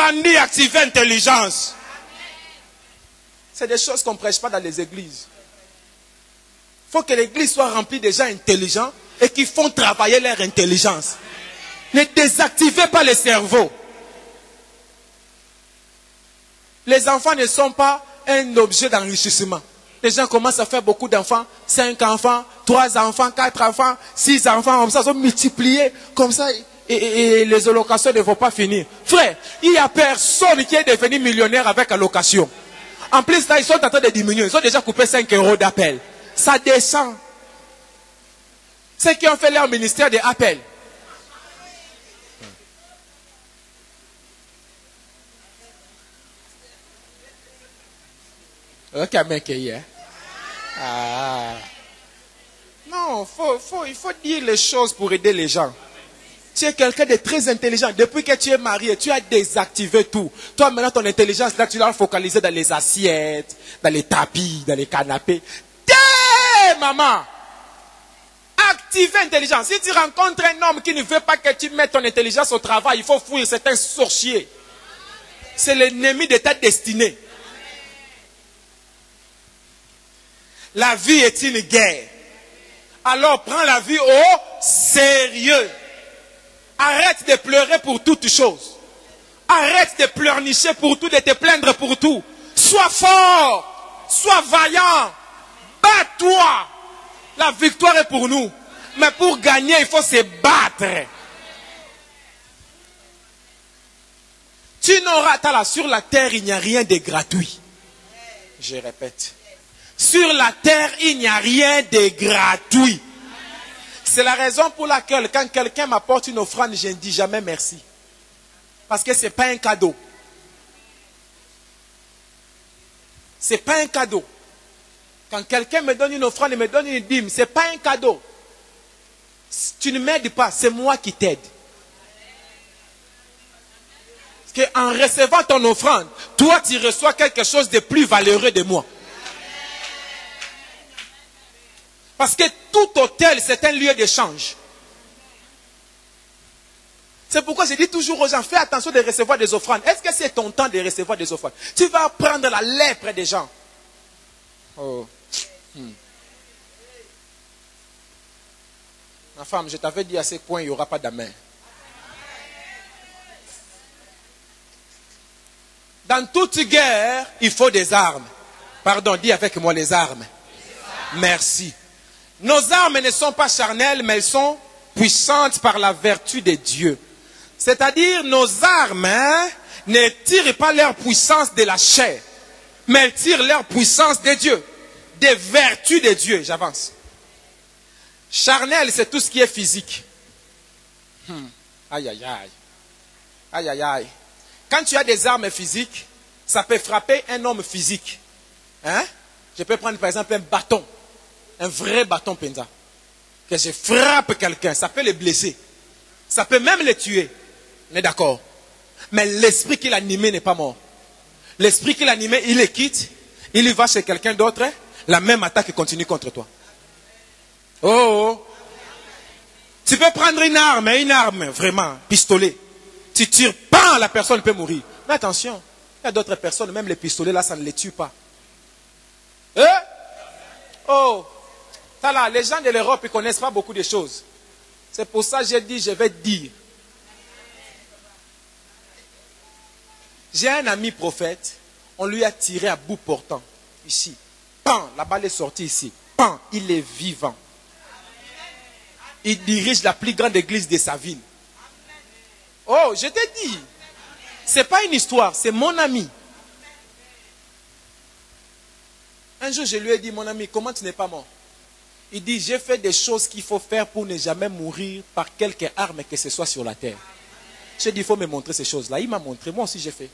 Grandir, activer intelligence. C'est des choses qu'on ne prêche pas dans les églises. Il faut que l'église soit remplie de gens intelligents et qui font travailler leur intelligence. Ne désactivez pas le cerveau. Les enfants ne sont pas un objet d'enrichissement. Les gens commencent à faire beaucoup d'enfants, 5 enfants, 3 enfants, 4 enfants, 6 enfants, comme ça, ils sont multipliés, comme ça, et les allocations ne vont pas finir. Frère, il n'y a personne qui est devenu millionnaire avec allocation. En plus, là, ils sont en train de diminuer. Ils ont déjà coupé 5 € d'appel. Ça descend. Ceux qui ont fait leur ministère d'appel. Ok, mec, hier. Ah. Non, il faut dire les choses pour aider les gens. Tu es quelqu'un de très intelligent. Depuis que tu es marié, tu as désactivé tout. Toi, maintenant, ton intelligence, là, tu l'as focalisée dans les assiettes, dans les tapis, dans les canapés. Maman! Activez l'intelligence. Si tu rencontres un homme qui ne veut pas que tu mettes ton intelligence au travail, il faut fuir. C'est un sorcier. C'est l'ennemi de ta destinée. La vie est une guerre. Alors prends la vie au sérieux. Arrête de pleurer pour toutes choses. Arrête de pleurnicher pour tout, de te plaindre pour tout. Sois fort. Sois vaillant. Bats-toi. La victoire est pour nous. Mais pour gagner, il faut se battre. Tu n'auras pas là, sur la terre, il n'y a rien de gratuit. Je répète. Sur la terre, il n'y a rien de gratuit. C'est la raison pour laquelle, quand quelqu'un m'apporte une offrande, je ne dis jamais merci. Parce que ce n'est pas un cadeau. Ce n'est pas un cadeau. Quand quelqu'un me donne une offrande et me donne une dîme, ce n'est pas un cadeau. Tu ne m'aides pas, c'est moi qui t'aide. Parce qu'en recevant ton offrande, toi tu reçois quelque chose de plus valeureux de moi. Parce que tout hôtel, c'est un lieu d'échange. C'est pourquoi je dis toujours aux gens, fais attention de recevoir des offrandes. Est-ce que c'est ton temps de recevoir des offrandes? Tu vas prendre la lèpre des gens. Oh. Ma femme, je t'avais dit à ce point, il n'y aura pas d'amen. Dans toute guerre, il faut des armes. Pardon, dis avec moi les armes. Merci. Nos armes ne sont pas charnelles, mais elles sont puissantes par la vertu de Dieu. C'est-à-dire, nos armes ne tirent pas leur puissance de la chair, mais elles tirent leur puissance de Dieu, des vertus de Dieu. J'avance. Charnel, c'est tout ce qui est physique. Aïe, aïe, aïe. Aïe, aïe, aïe. Quand tu as des armes physiques, ça peut frapper un homme physique. Hein? Je peux prendre par exemple un bâton. Un vrai bâton Penza. Que je frappe quelqu'un, ça peut le blesser. Ça peut même le tuer. On est d'accord. Mais l'esprit qui l'animait n'est pas mort. L'esprit qui l'animait, il le quitte. Il y va chez quelqu'un d'autre. La même attaque continue contre toi. Oh. Tu peux prendre une arme, vraiment, pistolet. Tu tires, pas, la personne peut mourir. Mais attention, il y a d'autres personnes, même les pistolets là, ça ne les tue pas. Oh. Ça là, les gens de l'Europe, ils ne connaissent pas beaucoup de choses. C'est pour ça que j'ai dit, je vais dire. J'ai un ami prophète, on lui a tiré à bout portant. Ici. Pan, la balle est sortie ici. Pan, il est vivant. Il dirige la plus grande église de sa ville. Oh, je t'ai dit. Ce n'est pas une histoire, c'est mon ami. Un jour, je lui ai dit, mon ami, comment tu n'es pas mort? Il dit, j'ai fait des choses qu'il faut faire pour ne jamais mourir par quelque arme que ce soit sur la terre. J'ai dit, il faut me montrer ces choses-là. Il m'a montré, moi aussi j'ai fait.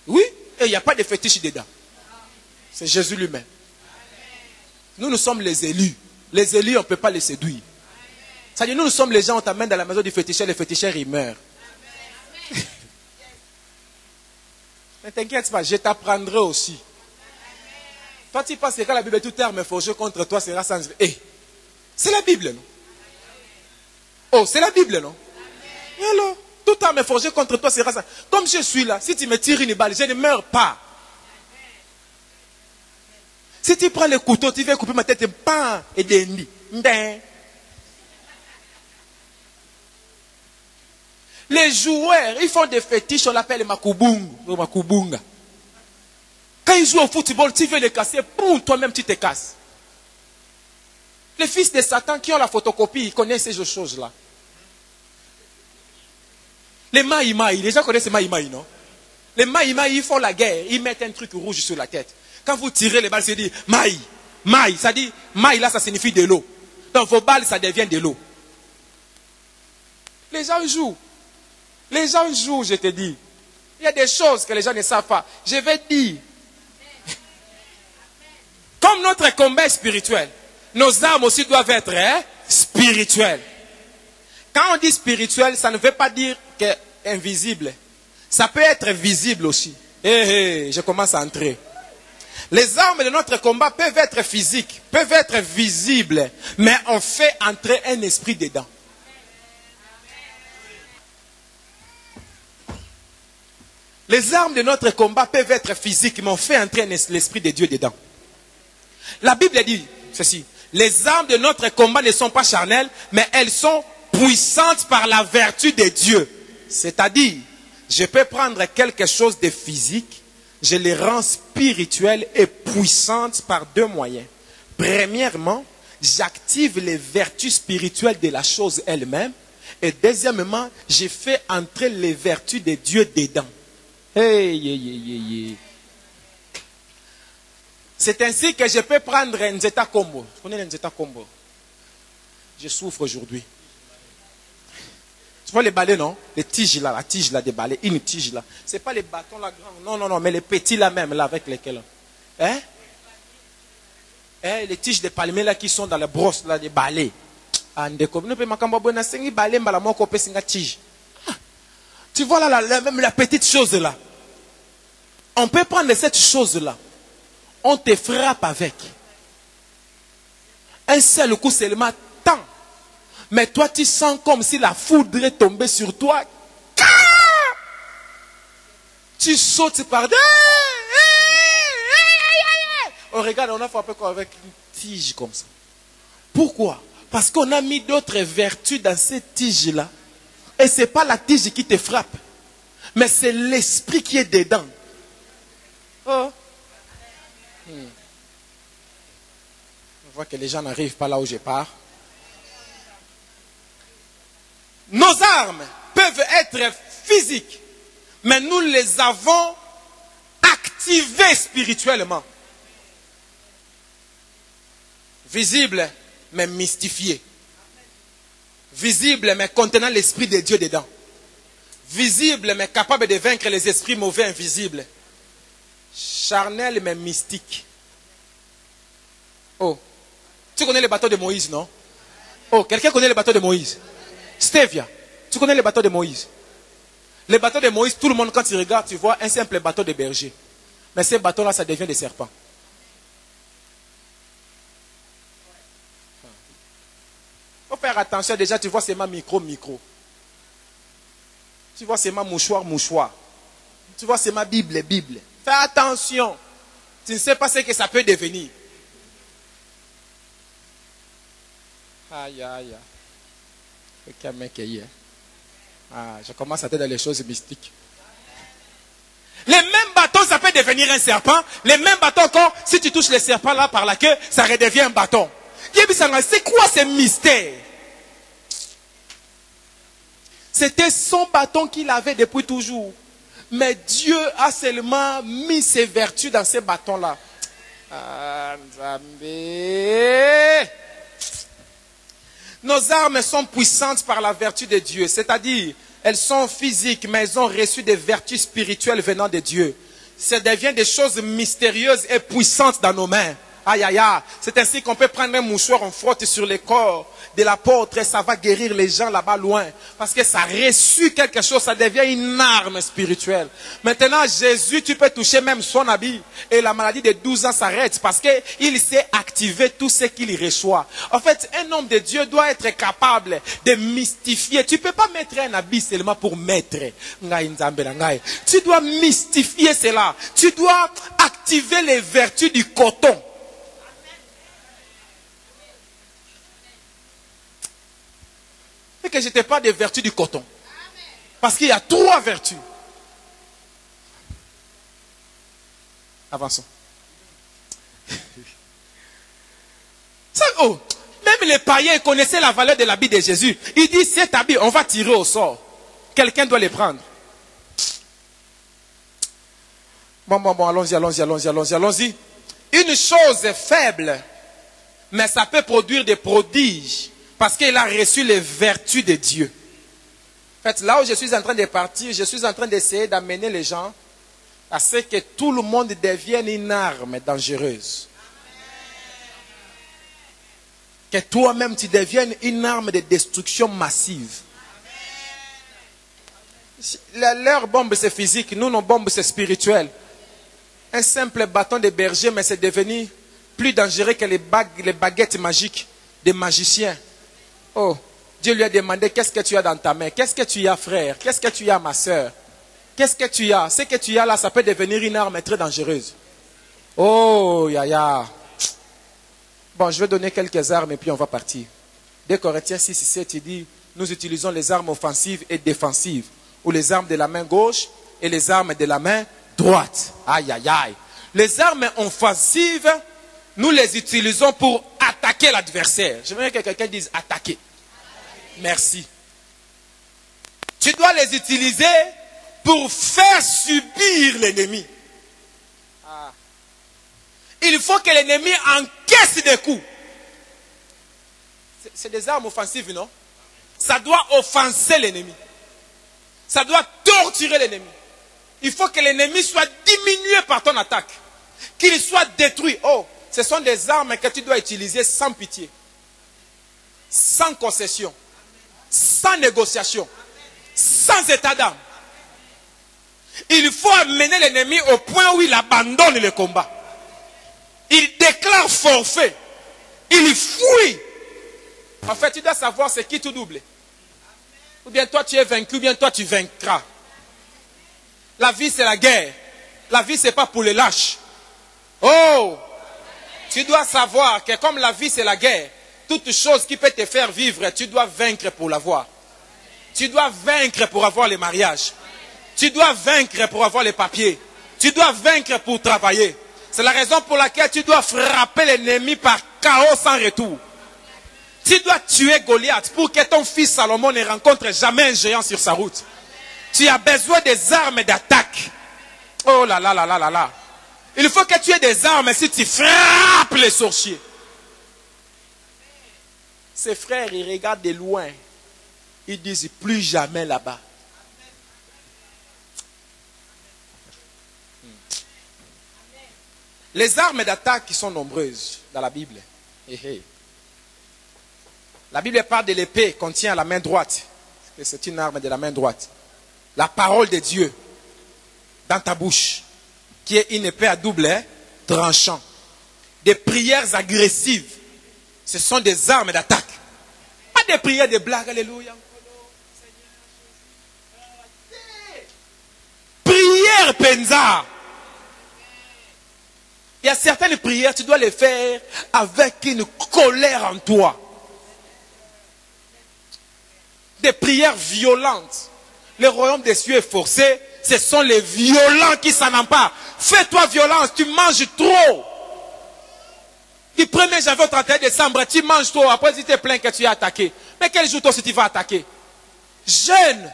Oui, et il n'y a pas de fétiche dedans. C'est Jésus lui-même. Nous sommes les élus. Les élus, on ne peut pas les séduire. C'est-à-dire, nous sommes les gens, on t'amène dans la maison du féticheur, le féticheur, il meurt. Ne t'inquiète pas, je t'apprendrai aussi. Toi, tu penses que quand la Bible est tout terme forgé contre toi, sera sans... c'est la Bible, non? Oh, c'est la Bible, non? Alors, toute arme forgée contre toi sera ça. Comme je suis là, si tu me tires une balle, je ne meurs pas. Si tu prends le couteau, tu vas couper ma tête, pan et des nids. Les joueurs, ils font des fétiches, on l'appelle makubunga. Quand ils jouent au football, tu veux les casser, pour toi-même tu te casses. Les fils de Satan qui ont la photocopie, ils connaissent ces choses-là. Les maïmaï, les gens connaissent les maïmaï, non? Les maïmaï, ils font la guerre, ils mettent un truc rouge sur la tête. Quand vous tirez les balles, ça dit maï, maï, ça dit maï là, ça signifie de l'eau. Donc vos balles, ça devient de l'eau. Les gens jouent. Les gens jouent, je te dis. Il y a des choses que les gens ne savent pas. Je vais dire. Comme notre combat est spirituel, nos armes aussi doivent être spirituelles. Quand on dit spirituel, ça ne veut pas dire que invisible. Ça peut être visible aussi. Je commence à entrer. Les armes de notre combat peuvent être physiques, peuvent être visibles, mais on fait entrer un esprit dedans. Les armes de notre combat peuvent être physiques, mais on fait entrer l'esprit de Dieu dedans. La Bible dit ceci. Les armes de notre combat ne sont pas charnelles, mais elles sont puissantes par la vertu de Dieu. C'est-à-dire, je peux prendre quelque chose de physique, je les rends spirituelles et puissantes par deux moyens. Premièrement, j'active les vertus spirituelles de la chose elle-même. Et deuxièmement, je fais entrer les vertus de Dieu dedans. C'est ainsi que je peux prendre un Nzeta Combo. Vous connaissez le Nzeta Combo? Je souffre aujourd'hui. Tu vois les balais, non? Les tiges là, la tige là des balais, une tige là. Ce n'est pas les bâtons là grands. Non, mais les petits là même, là avec lesquels. Hein? Les tiges de palmiers là qui sont dans la brosse là des balais. Tu vois là, même la petite chose là. On peut prendre cette chose là. On te frappe avec. Un seul coup seulement tant. Mais toi tu sens comme si la foudre est tombée sur toi. Tu sautes par derrière. On regarde, on a frappé avec une tige comme ça. Pourquoi? Parce qu'on a mis d'autres vertus dans cette tige-là. Et ce n'est pas la tige qui te frappe. Mais c'est l'esprit qui est dedans. Oh. On voit que les gens n'arrivent pas là où je pars. Nos armes peuvent être physiques, mais nous les avons activées spirituellement. Visibles, mais mystifiées. Visibles, mais contenant l'esprit de Dieu dedans. Visibles, mais capables de vaincre les esprits mauvais invisibles. Charnel, mais mystique. Oh. Tu connais les bateaux de Moïse, non? Oh, quelqu'un connaît les bateaux de Moïse? Stevia, tu connais les bateaux de Moïse? Les bateaux de Moïse, tout le monde, quand tu regardes, tu vois un simple bateau de berger. Mais ces bateaux-là, ça devient des serpents. Il faut faire attention. Déjà, tu vois, c'est ma micro. Tu vois, c'est ma mouchoir. Tu vois, c'est ma Bible. Fais attention. Tu ne sais pas ce que ça peut devenir. Aïe. Je commence à être dans les choses mystiques. Les mêmes bâtons, ça peut devenir un serpent. Les mêmes bâtons encore, si tu touches le serpent là par la queue, ça redevient un bâton. C'est quoi ce mystère? C'était son bâton qu'il avait depuis toujours. Mais Dieu a seulement mis ses vertus dans ces bâtons-là. Nos armes sont puissantes par la vertu de Dieu. C'est-à-dire, elles sont physiques, mais elles ont reçu des vertus spirituelles venant de Dieu. Ça devient des choses mystérieuses et puissantes dans nos mains. Aïe, aïe, aïe. C'est ainsi qu'on peut prendre un mouchoir, on frotte sur le corps de l'apôtre et ça va guérir les gens là-bas loin. Parce que ça a reçu quelque chose, ça devient une arme spirituelle. Maintenant, Jésus, tu peux toucher même son habit et la maladie de 12 ans s'arrête parce qu'il sait activer tout ce qu'il reçoit. En fait, un homme de Dieu doit être capable de mystifier. Tu ne peux pas mettre un habit seulement pour mettre. Tu dois mystifier cela. Tu dois activer les vertus du coton. Et que je te parle des vertus du coton. Parce qu'il y a 3 vertus. Avançons. Oh, même les païens connaissaient la valeur de l'habit de Jésus. Il dit, cet habit, on va tirer au sort. Quelqu'un doit les prendre. Bon, allons-y. Une chose est faible, mais ça peut produire des prodiges. Parce qu'il a reçu les vertus de Dieu. En fait, là où je suis en train de partir, je suis en train d'essayer d'amener les gens à ce que tout le monde devienne une arme dangereuse. Que toi-même tu deviennes une arme de destruction massive. Leur bombe c'est physique, nous nos bombes c'est spirituel. Un simple bâton de berger, mais c'est devenu plus dangereux que les baguettes magiques des magiciens. Oh, Dieu lui a demandé, qu'est-ce que tu as dans ta main? Qu'est-ce que tu as, frère? Qu'est-ce que tu as, ma soeur? Qu'est-ce que tu as? Ce que tu as là, ça peut devenir une arme très dangereuse. Oh, yaya. Bon, je vais donner quelques armes et puis on va partir. 2 Corinthiens 6, 7, il dit, nous utilisons les armes offensives et défensives, ou les armes de la main gauche et les armes de la main droite. Aïe, aïe, aïe. Les armes offensives, nous les utilisons pour attaquer l'adversaire. J'aimerais que quelqu'un dise attaquer. Merci. Tu dois les utiliser pour faire subir l'ennemi. Ah. Il faut que l'ennemi encaisse des coups. C'est des armes offensives, non? Ça doit offenser l'ennemi. Ça doit torturer l'ennemi. Il faut que l'ennemi soit diminué par ton attaque. Qu'il soit détruit. Oh, ce sont des armes que tu dois utiliser sans pitié. Sans concession. Sans négociation. Sans état d'âme. Il faut amener l'ennemi au point où il abandonne le combat. Il déclare forfait. Il fuit. En fait, tu dois savoir c'est qui tout double. Ou bien toi tu es vaincu, ou bien toi tu vaincras. La vie c'est la guerre. La vie c'est pas pour les lâches. Oh! Tu dois savoir que comme la vie c'est la guerre, toute chose qui peut te faire vivre, tu dois vaincre pour l'avoir. Tu dois vaincre pour avoir les mariages. Tu dois vaincre pour avoir les papiers. Tu dois vaincre pour travailler. C'est la raison pour laquelle tu dois frapper l'ennemi par chaos sans retour. Tu dois tuer Goliath pour que ton fils Salomon ne rencontre jamais un géant sur sa route. Tu as besoin des armes d'attaque. Oh là là là là là là. Il faut que tu aies des armes si tu frappes les sorciers. Ses frères, ils regardent de loin. Ils disent plus jamais là-bas. Les armes d'attaque sont nombreuses dans la Bible. La Bible parle de l'épée qu'on tient à la main droite. C'est une arme de la main droite. La parole de Dieu dans ta bouche, qui est une épée à double tranchant. Des prières agressives, ce sont des armes d'attaque. Pas des prières de blagues, alléluia. Prière penza. Il y a certaines prières, tu dois les faire avec une colère en toi. Des prières violentes. Le royaume des cieux est forcé. Ce sont les violents qui s'en emparent. Fais-toi violence, tu manges trop. Du 1er janvier au 31 décembre, tu manges trop. Après, tu te plains que tu es attaqué. Mais quel jour toi si tu vas attaquer? Jeûne.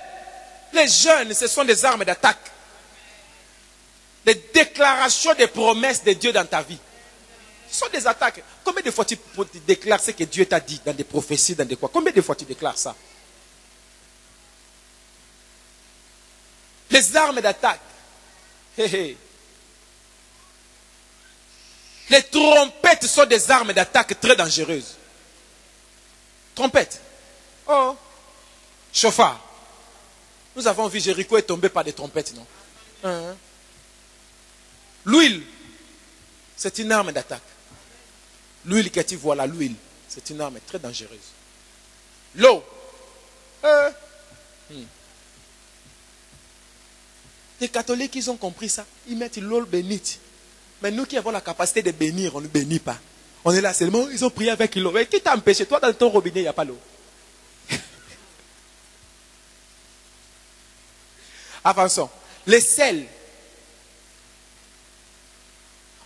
Les jeûnes, ce sont des armes d'attaque. Des déclarations des promesses de Dieu dans ta vie. Ce sont des attaques. Combien de fois tu déclares ce que Dieu t'a dit dans des prophéties, dans des quoi? Combien de fois tu déclares ça? Les armes d'attaque. Les trompettes sont des armes d'attaque très dangereuses. Trompette. Oh. Chauffard. Nous avons vu Jéricho est tombé par des trompettes, non? L'huile, c'est une arme d'attaque. L'huile que tu vois là, l'huile, c'est une arme très dangereuse. L'eau. Les catholiques, ils ont compris ça. Ils mettent l'eau bénite. Mais nous qui avons la capacité de bénir, on ne bénit pas. On est là seulement, ils ont prié avec l'eau. Mais qui t'a empêché? Toi, dans ton robinet, il n'y a pas l'eau. Avançons. Les sels.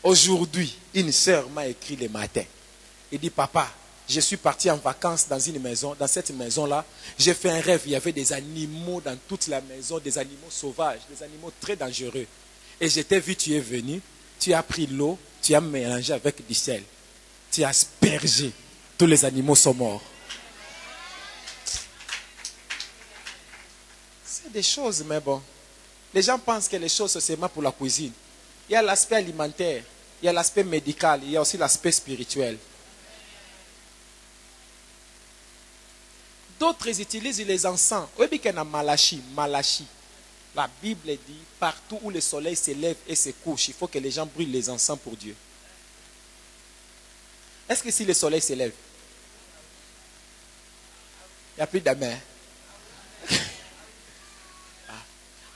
Aujourd'hui, une sœur m'a écrit le matin. Il dit, papa, je suis parti en vacances dans une maison. Dans cette maison-là, j'ai fait un rêve. Il y avait des animaux dans toute la maison, des animaux sauvages, des animaux très dangereux. Et je t'ai vu, tu es venu, tu as pris l'eau, tu as mélangé avec du sel. Tu as aspergé. Tous les animaux sont morts. C'est des choses, mais bon. Les gens pensent que les choses, c'est seulement pour la cuisine. Il y a l'aspect alimentaire, il y a l'aspect médical, il y a aussi l'aspect spirituel. D'autres utilisent les encens. Malachi. La Bible dit, partout où le soleil se lève et se couche, il faut que les gens brûlent les encens pour Dieu. Est-ce que si le soleil se lève, il n'y a plus d'amer?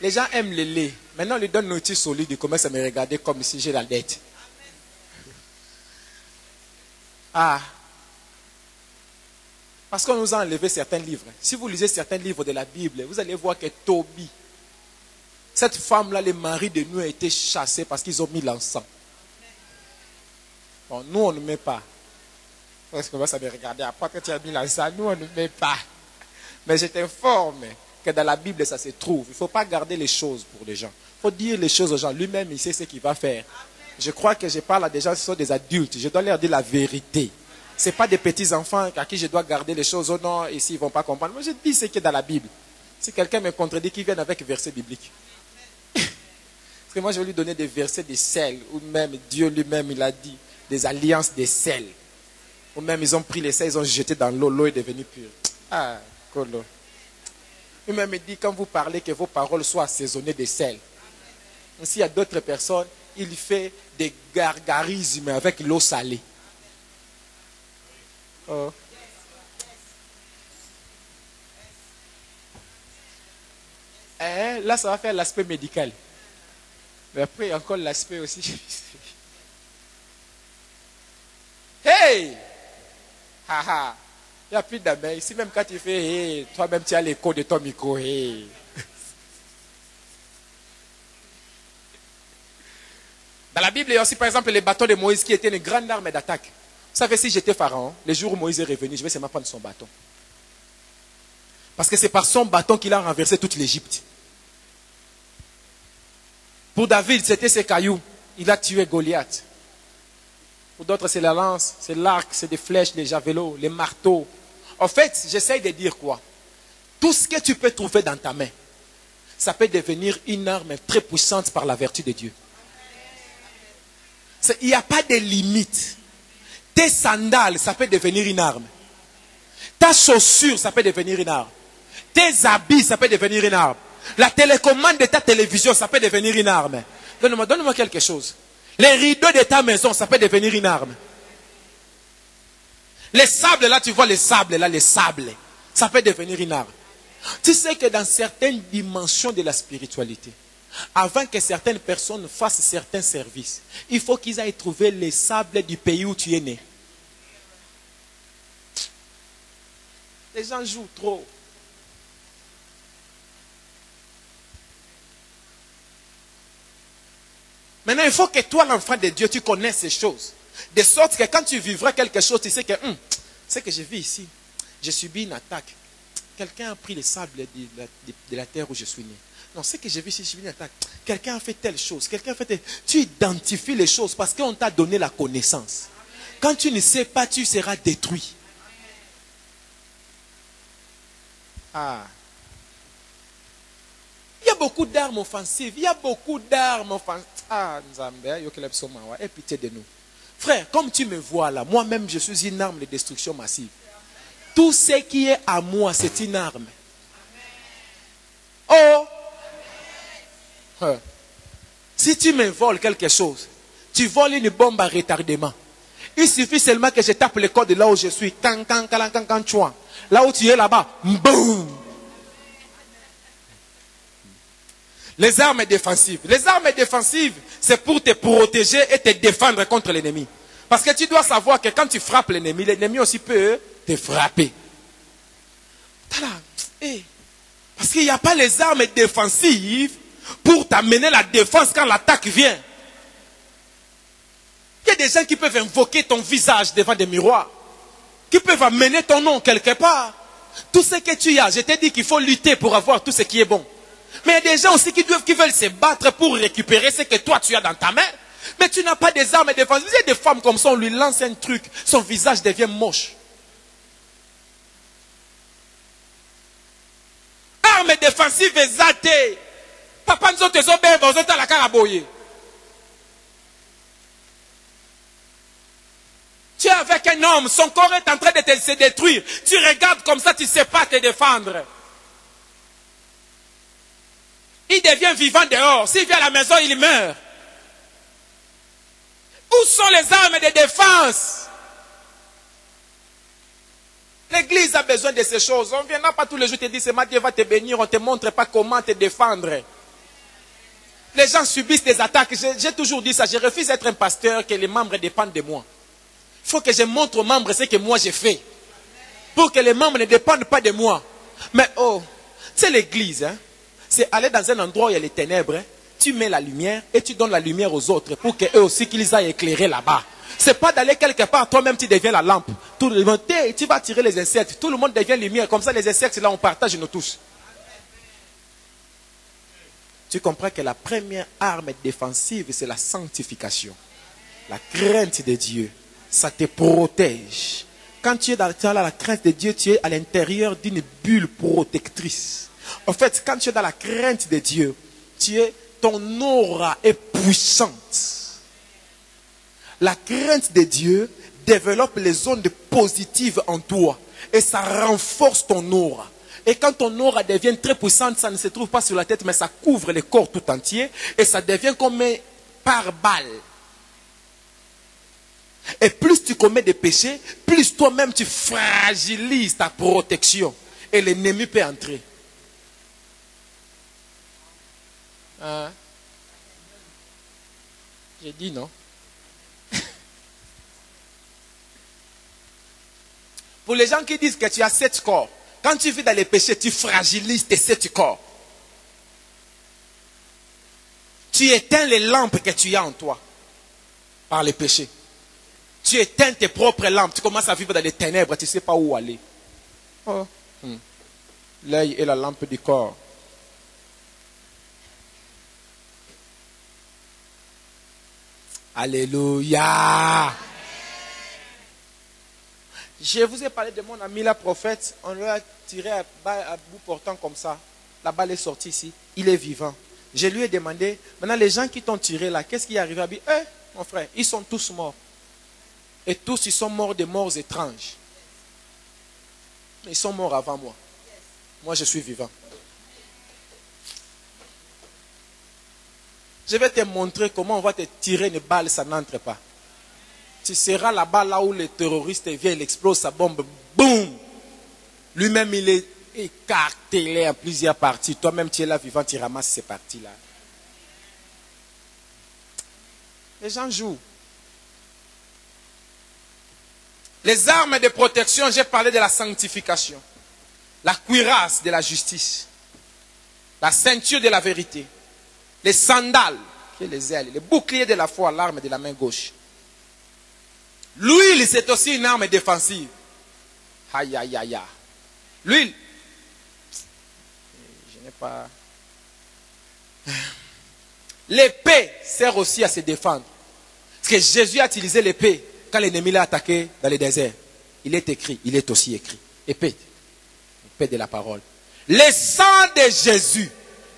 Les gens aiment le lait. Maintenant, on lui donne une nourriture solide. Il commence à me regarder comme si j'ai la dette. Parce qu'on nous a enlevé certains livres. Si vous lisez certains livres de la Bible, vous allez voir que Tobie, cette femme-là, le mari de nous a été chassé parce qu'ils ont mis l'encens. Bon, nous, on ne met pas. Parce qu'on commence à me regarder. Après que tu as mis l'encens, nous, on ne met pas. Mais je t'informe que dans la Bible, ça se trouve. Il ne faut pas garder les choses pour les gens. Il faut dire les choses aux gens. Lui-même, il sait ce qu'il va faire. Je crois que je parle à des gens qui sont des adultes. Je dois leur dire la vérité. Ce n'est pas des petits-enfants à qui je dois garder les choses. Oh non, ici, ils ne vont pas comprendre. Moi, je dis ce qui est dans la Bible. Si quelqu'un me contredit, qu'il vienne avec versets bibliques. Parce que moi, je vais lui donner des versets de sel. Ou même, Dieu lui-même, il a dit, des alliances de sel. Ou même, ils ont pris les sel, ils ont jeté dans l'eau. L'eau est devenue pure. Ah, colo. Lui-même dit, quand vous parlez, que vos paroles soient assaisonnées de sel. S'il y a d'autres personnes, il fait des gargarismes avec l'eau salée. Oh. Là, ça va faire l'aspect médical. Mais après, il y a encore l'aspect aussi. Hey! Haha! Il n'y a plus d'abeilles. Ici, même quand tu fais, hey, toi-même, tu as l'écho de ton micro. Hey. Dans la Bible, il y a aussi, par exemple, les bâtons de Moïse qui étaient une grande arme d'attaque. Vous savez, si j'étais pharaon, le jour où Moïse est revenu, je vais seulement prendre son bâton. Parce que c'est par son bâton qu'il a renversé toute l'Égypte. Pour David, c'était ses cailloux. Il a tué Goliath. Pour d'autres, c'est la lance, c'est l'arc, c'est des flèches, les javelots, les marteaux. En fait, j'essaye de dire quoi? Tout ce que tu peux trouver dans ta main, ça peut devenir une arme très puissante par la vertu de Dieu. Il n'y a pas de limite. Tes sandales, ça peut devenir une arme. Ta chaussure, ça peut devenir une arme. Tes habits, ça peut devenir une arme. La télécommande de ta télévision, ça peut devenir une arme. Donne-moi quelque chose. Les rideaux de ta maison, ça peut devenir une arme. Les sables, là, tu vois les sables, là, les sables. Ça peut devenir une arme. Tu sais que dans certaines dimensions de la spiritualité, avant que certaines personnes fassent certains services, il faut qu'ils aillent trouver les sables du pays où tu es né. Les gens jouent trop. Maintenant, il faut que toi, l'enfant de Dieu, tu connaisses ces choses. De sorte que quand tu vivras quelque chose, tu sais que, c'est que je vis ici. J'ai subi une attaque. Quelqu'un a pris les sables de la terre où je suis né. Non, c'est que j'ai vu ici, j'ai subi une attaque. Quelqu'un a fait telle chose. Quelqu'un a fait telle... Tu identifies les choses parce qu'on t'a donné la connaissance. Quand tu ne sais pas, tu seras détruit. Ah. Il y a beaucoup d'armes offensives. Il y a beaucoup d'armes offensives. Ah, Nzambe, aie pitié de nous. Frère, comme tu me vois là, moi-même je suis une arme de destruction massive. Tout ce qui est à moi, c'est une arme. Oh! Si tu me voles quelque chose, tu voles une bombe à retardement. Il suffit seulement que je tape le code de là où je suis. Là où tu es là-bas. Boum! Les armes défensives. Les armes défensives, c'est pour te protéger et te défendre contre l'ennemi. Parce que tu dois savoir que quand tu frappes l'ennemi aussi peut te frapper. Parce qu'il n'y a pas les armes défensives pour t'amener la défense quand l'attaque vient. Il y a des gens qui peuvent invoquer ton visage devant des miroirs. Qui peuvent amener ton nom quelque part. Tout ce que tu as, je t'ai dit qu'il faut lutter pour avoir tout ce qui est bon. Mais il y a des gens aussi qui veulent se battre pour récupérer ce que toi tu as dans ta main. Mais tu n'as pas des armes défensives. Il y a des femmes comme ça, on lui lance un truc, son visage devient moche. Armes défensives exaltées. Papa nous autres la caraboye. Tu es avec un homme, son corps est en train de se détruire. Tu regardes comme ça, tu ne sais pas te défendre. Il devient vivant dehors. S'il vient à la maison, il meurt. Où sont les armes de défense? L'église a besoin de ces choses. On ne viendra pas tous les jours te dire, c'est ma Dieu va te bénir, on ne te montre pas comment te défendre. Les gens subissent des attaques. J'ai toujours dit ça, je refuse d'être un pasteur que les membres dépendent de moi. Il faut que je montre aux membres ce que moi j'ai fait. Pour que les membres ne dépendent pas de moi. Mais c'est l'église, hein. C'est aller dans un endroit où il y a les ténèbres, hein. Tu mets la lumière et tu donnes la lumière aux autres pour qu'eux aussi qu'ils aillent éclairer là-bas. C'est pas d'aller quelque part, toi-même tu deviens la lampe. Tout le monde, tu vas tirer les insectes, tout le monde devient lumière. Comme ça les insectes là on partage nous tous. Tu comprends que la première arme défensive c'est la sanctification. La crainte de Dieu. Ça te protège. Quand tu es dans la crainte de Dieu, tu es à l'intérieur d'une bulle protectrice. En fait, quand tu es dans la crainte de Dieu, ton aura est puissante. La crainte de Dieu développe les zones positives en toi. Et ça renforce ton aura. Et quand ton aura devient très puissante, ça ne se trouve pas sur la tête, mais ça couvre le corps tout entier. Et ça devient comme un pare-balles. Et plus tu commets des péchés, plus toi-même tu fragilises ta protection. Et l'ennemi peut entrer. J'ai dit non. Pour les gens qui disent que tu as 7 corps, quand tu vis dans les péchés, tu fragilises tes 7 corps. Tu éteins les lampes que tu as en toi par les péchés. Tu éteins tes propres lampes. Tu commences à vivre dans les ténèbres. Tu ne sais pas où aller. L'œil est la lampe du corps. Alléluia. Je vous ai parlé de mon ami la prophète. On lui a tiré à bout portant comme ça. La balle est sortie ici. Il est vivant. Je lui ai demandé, maintenant les gens qui t'ont tiré là, qu'est-ce qui est arrivé à lui? Mon frère, ils sont tous morts. Et tous, ils sont morts de morts étranges. Ils sont morts avant moi. Moi, je suis vivant. Je vais te montrer comment on va te tirer une balle, ça n'entre pas. Tu seras là-bas, là où les terroristes viennent, il explose sa bombe, boum! Lui-même, il est écartelé en plusieurs parties. Toi-même, tu es là vivant, tu ramasses ces parties-là. Les gens jouent. Les armes de protection, j'ai parlé de la sanctification. La cuirasse de la justice. La ceinture de la vérité. Les sandales, qui est les ailes. Les boucliers de la foi, l'arme de la main gauche. L'huile, c'est aussi une arme défensive. Aïe, aïe, aïe, aïe. L'huile. Je n'ai pas... L'épée sert aussi à se défendre. Parce que Jésus a utilisé l'épée quand l'ennemi l'a attaqué dans le désert. Il est écrit, il est aussi écrit. Épée. Épée de la parole. Le sang de Jésus,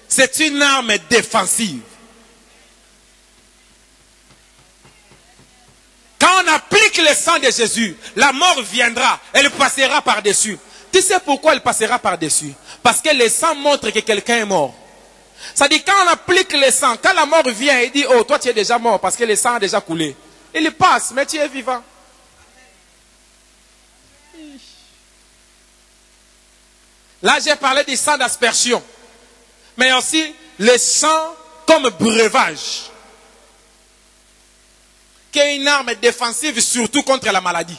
c'est une arme défensive. Quand on applique le sang de Jésus, la mort viendra, elle passera par-dessus. Tu sais pourquoi elle passera par-dessus? Parce que le sang montre que quelqu'un est mort. Ça dit quand on applique le sang, quand la mort vient, il dit, oh, toi tu es déjà mort parce que le sang a déjà coulé. Il passe, mais tu es vivant. Là, j'ai parlé du sang d'aspersion, mais aussi le sang comme breuvage, qui est une arme défensive surtout contre la maladie.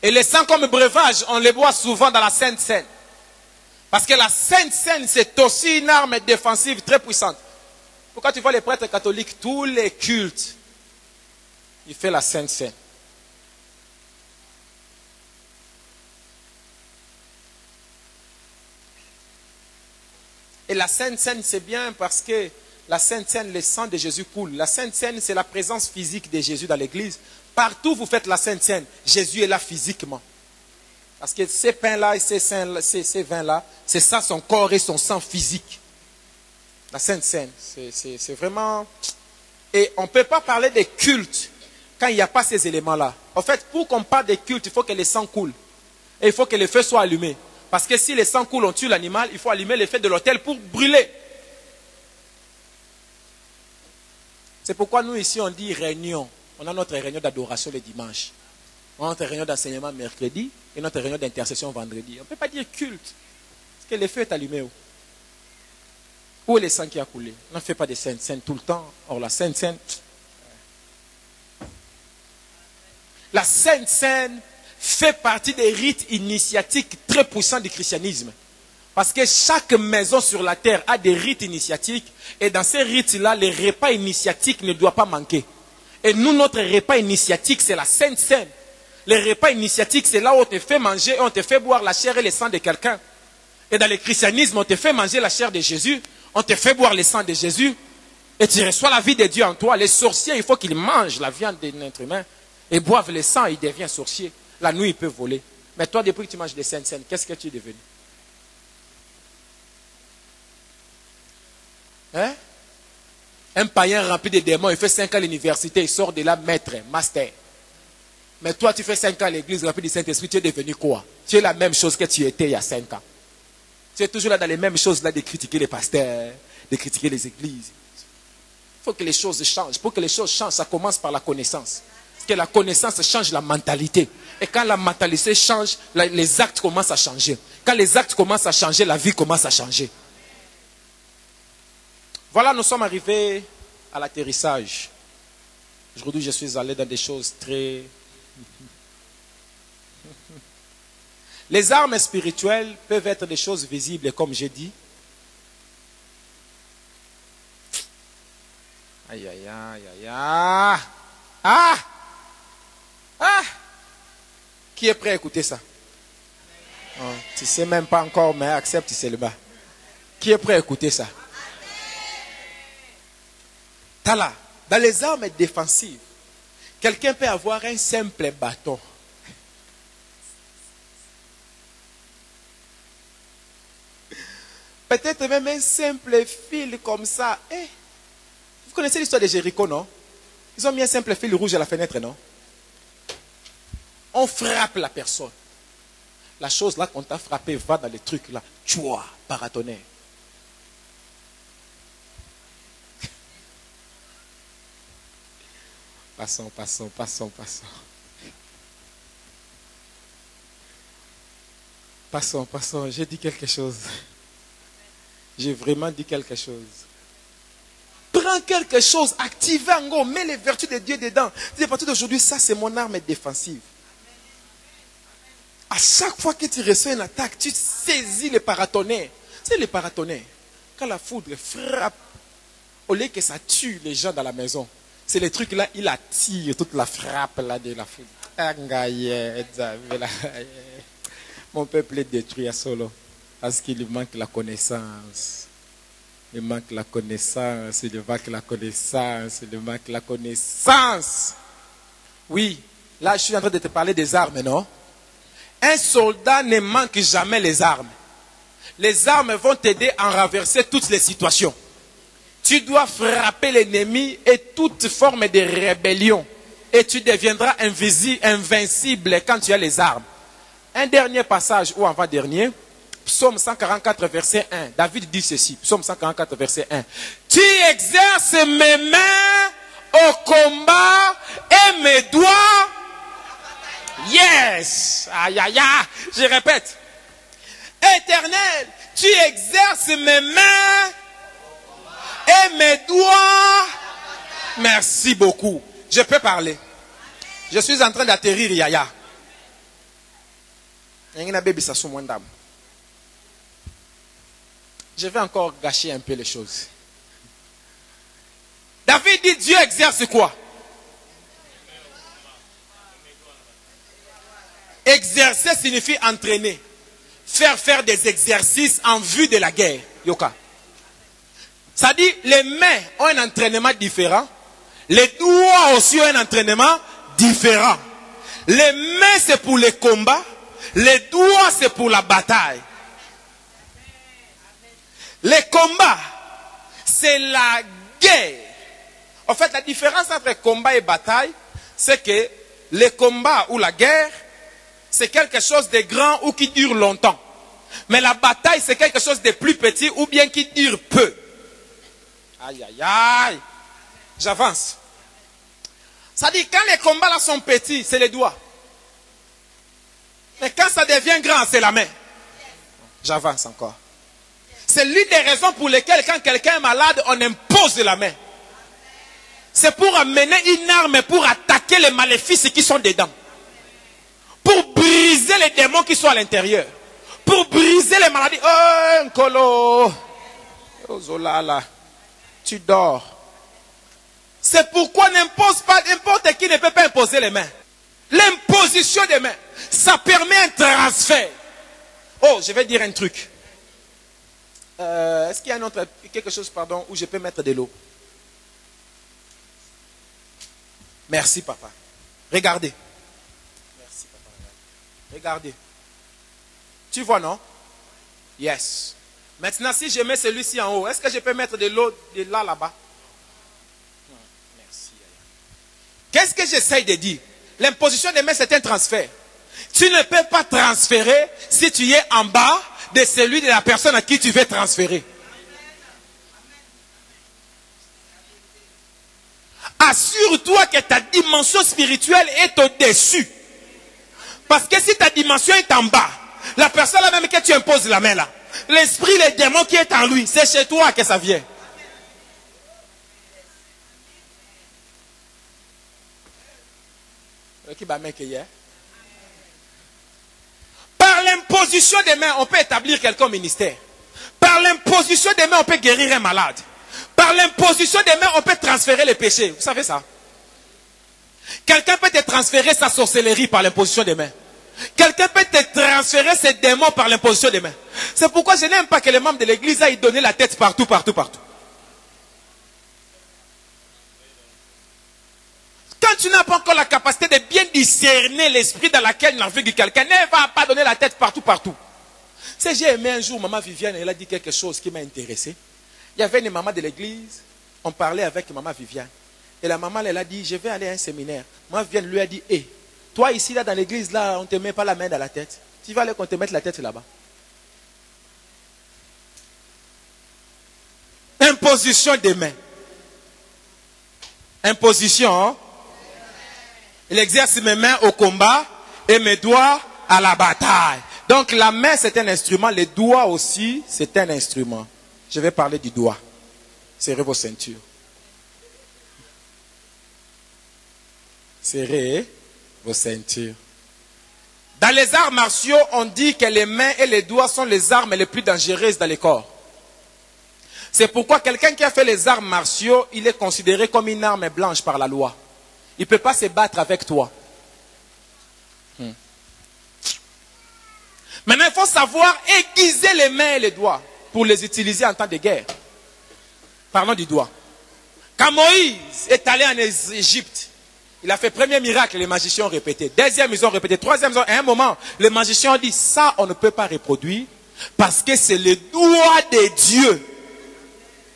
Et le sang comme breuvage, on le boit souvent dans la Sainte Seine. Parce que la Sainte Seine, c'est aussi une arme défensive très puissante. Pourquoi tu vois les prêtres catholiques, tous les cultes, ils font la Sainte Seine. Et la Sainte Seine, c'est bien parce que la Sainte Seine, le sang de Jésus coule. La Sainte Seine, c'est la présence physique de Jésus dans l'église. Partout où vous faites la Sainte Seine, Jésus est là physiquement. Parce que ces pains-là et ces vins-là, c'est ça son corps et son sang physique. La Sainte Seine, c'est vraiment... Et on ne peut pas parler des cultes quand il n'y a pas ces éléments-là. En fait, pour qu'on parle des cultes, il faut que le sang coule. Et il faut que le feu soit allumé. Parce que si le sang coule, on tue l'animal, il faut allumer le feu de l'autel pour brûler. C'est pourquoi nous ici, on dit réunion. On a notre réunion d'adoration le dimanche. On a notre réunion d'enseignement mercredi et notre réunion d'intercession vendredi. On ne peut pas dire culte. Parce que le feu est allumé. Où est le sang qui a coulé? On ne fait pas de Sainte Seine tout le temps. Or, la Sainte Seine... La Sainte Seine fait partie des rites initiatiques très puissants du christianisme. Parce que chaque maison sur la terre a des rites initiatiques. Et dans ces rites-là, les repas initiatiques ne doivent pas manquer. Et nous, notre repas initiatique, c'est la Sainte Seine. Les repas initiatiques, c'est là où on te fait manger et on te fait boire la chair et le sang de quelqu'un. Et dans le christianisme, on te fait manger la chair de Jésus, on te fait boire le sang de Jésus, et tu reçois la vie de Dieu en toi. Les sorciers, il faut qu'ils mangent la viande d'un être humain et boivent le sang, ils deviennent sorciers. La nuit, ils peuvent voler. Mais toi, depuis que tu manges des Saintes Seines, qu'est-ce que tu es devenu? Hein? Un païen rempli de démons, il fait 5 ans à l'université, il sort de là maître, master. Mais toi, tu fais 5 ans à l'église rempli du Saint-Esprit, tu es devenu quoi? Tu es la même chose que tu étais il y a 5 ans. Tu es toujours là dans les mêmes choses, là, de critiquer les pasteurs, de critiquer les églises. Il faut que les choses changent. Pour que les choses changent, ça commence par la connaissance. Parce que la connaissance change la mentalité. Et quand la mentalité change, les actes commencent à changer. Quand les actes commencent à changer, la vie commence à changer. Voilà, nous sommes arrivés à l'atterrissage. Aujourd'hui, je suis allé dans des choses très... Les armes spirituelles peuvent être des choses visibles, comme j'ai dit. Aïe, aïe, aïe, aïe, aïe. Ah! Ah! Qui est prêt à écouter ça? Oh, tu ne sais même pas encore, mais accepte seulement. Qui est prêt à écouter ça? Tala, dans les armes défensives, quelqu'un peut avoir un simple bâton. Peut-être même un simple fil comme ça. Eh, vous connaissez l'histoire de Jéricho, non? Ils ont mis un simple fil rouge à la fenêtre, non? On frappe la personne. La chose là qu'on t'a frappé va dans les trucs là. Tu vois, paratonnerre. Passons. Passons. J'ai dit quelque chose. J'ai vraiment dit quelque chose. Prends quelque chose, active en gros, mets les vertus de Dieu dedans. Dis à partir d'aujourd'hui, ça c'est mon arme défensive. À chaque fois que tu reçois une attaque, tu saisis le paratonnerre. C'est le paratonnerre. Quand la foudre frappe, au lieu que ça tue les gens dans la maison, c'est le truc là, il attire toute la frappe là de la foudre. Mon peuple est détruit à solo. Parce qu'il lui manque la connaissance. Il manque la connaissance. Oui, là je suis en train de te parler des armes, non? Un soldat ne manque jamais les armes. Les armes vont t'aider à renverser toutes les situations. Tu dois frapper l'ennemi et toute forme de rébellion. Et tu deviendras invincible quand tu as les armes. Un dernier passage, ou avant-dernier, Psaume 144, verset 1. David dit ceci, Psaume 144, verset 1. Tu exerces mes mains au combat et mes doigts. Yes! Aïe, aïe, aïe. Je répète. Éternel, tu exerces mes mains et mes doigts. Merci beaucoup. Je peux parler. Je suis en train d'atterrir, Yaya. Je vais encore gâcher un peu les choses. David dit, Dieu exerce quoi? Exercer signifie entraîner. Faire des exercices en vue de la guerre. Yoka. Ça dit, les mains ont un entraînement différent. Les doigts aussi ont un entraînement différent. Les mains, c'est pour les combats. Les doigts, c'est pour la bataille. Les combats, c'est la guerre. En fait, la différence entre combat et bataille, c'est que les combats ou la guerre, c'est quelque chose de grand ou qui dure longtemps. Mais la bataille, c'est quelque chose de plus petit ou bien qui dure peu. Aïe, aïe, aïe. J'avance. Ça dit, quand les combats là sont petits, c'est les doigts. Mais quand ça devient grand, c'est la main. J'avance encore. C'est l'une des raisons pour lesquelles, quand quelqu'un est malade, on impose la main. C'est pour amener une arme pour attaquer les maléfices qui sont dedans. Pour briser les démons qui sont à l'intérieur. Pour briser les maladies. Oh, Nkolo. Oh, Zolala. Tu dors. C'est pourquoi n'importe qui ne peut pas imposer les mains. L'imposition des mains, ça permet un transfert. Oh, je vais dire un truc. Est-ce qu'il y a quelque chose, pardon, où je peux mettre de l'eau? Merci, papa. Regardez. Merci, papa. Regardez. Tu vois, non? Yes. Maintenant, si je mets celui-ci en haut, est-ce que je peux mettre de l'eau de là-bas? Merci. Qu'est-ce que j'essaye de dire? L'imposition des mains, c'est un transfert. Tu ne peux pas transférer si tu es en bas de celui de la personne à qui tu veux transférer. Assure-toi que ta dimension spirituelle est au-dessus. Parce que si ta dimension est en bas, la personne là même que tu imposes la main là, l'esprit, les démons qui est en lui, c'est chez toi que ça vient. Par l'imposition des mains, on peut établir quelqu'un au ministère. Par l'imposition des mains, on peut guérir un malade. Par l'imposition des mains, on peut transférer les péchés. Vous savez ça? Quelqu'un peut te transférer sa sorcellerie par l'imposition des mains. Quelqu'un peut te transférer ses démons par l'imposition des mains. C'est pourquoi je n'aime pas que les membres de l'église aillent donner la tête partout. Quand tu n'as pas encore la capacité de bien discerner l'esprit dans lequel navigue quelqu'un, ne va pas donner la tête partout. C'est j'ai aimé un jour maman Viviane, elle a dit quelque chose qui m'a intéressé. Il y avait une maman de l'église, on parlait avec maman Viviane. Et la maman, elle a dit, je vais aller à un séminaire. Maman Viviane lui a dit, hé, toi ici, là, dans l'église, là, on ne te met pas la main dans la tête. Tu vas aller qu'on te mette la tête là-bas. Imposition des mains. Imposition, hein? Il exerce mes mains au combat et mes doigts à la bataille. Donc la main c'est un instrument, les doigts aussi c'est un instrument. Je vais parler du doigt. Serrez vos ceintures. Serrez vos ceintures. Dans les arts martiaux, on dit que les mains et les doigts sont les armes les plus dangereuses dans les corps. C'est pourquoi quelqu'un qui a fait les arts martiaux, il est considéré comme une arme blanche par la loi. Il ne peut pas se battre avec toi. Maintenant, il faut savoir aiguiser les mains et les doigts pour les utiliser en temps de guerre. Parlons du doigt. Quand Moïse est allé en Égypte, il a fait premier miracle, les magiciens ont répété. Deuxième, ils ont répété. Troisième, à un moment, les magiciens ont dit, ça, on ne peut pas reproduire parce que c'est le doigt de Dieu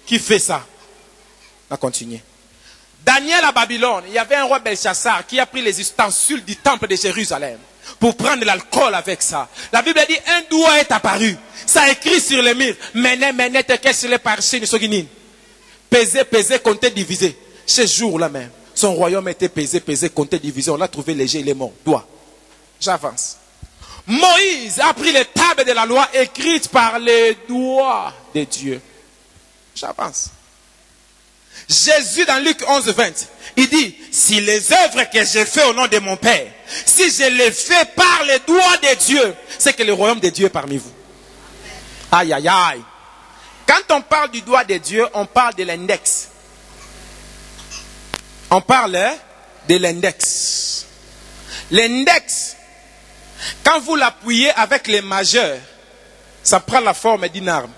qui fait ça. On va continuer. Daniel à Babylone, il y avait un roi Belshazzar qui a pris les ustensiles du temple de Jérusalem pour prendre l'alcool avec ça. La Bible dit, un doigt est apparu. Ça a écrit sur les murs. Mene, teke sur les parchis, pesé, compté, divisé. Ce jour-là même, son royaume était pesé, compté, divisé. On l'a trouvé léger, il est mort. Doigt. J'avance. Moïse a pris les tables de la loi écrites par les doigts de Dieu. J'avance. Jésus dans Luc 11, 20, il dit, si les œuvres que j'ai faites au nom de mon Père, si je les fais par les doigts de Dieu, c'est que le royaume de Dieu est parmi vous. Aïe, aïe, aïe. Quand on parle du doigt de Dieu, on parle de l'index. On parle de l'index. L'index, quand vous l'appuyez avec les majeurs, ça prend la forme d'une arme.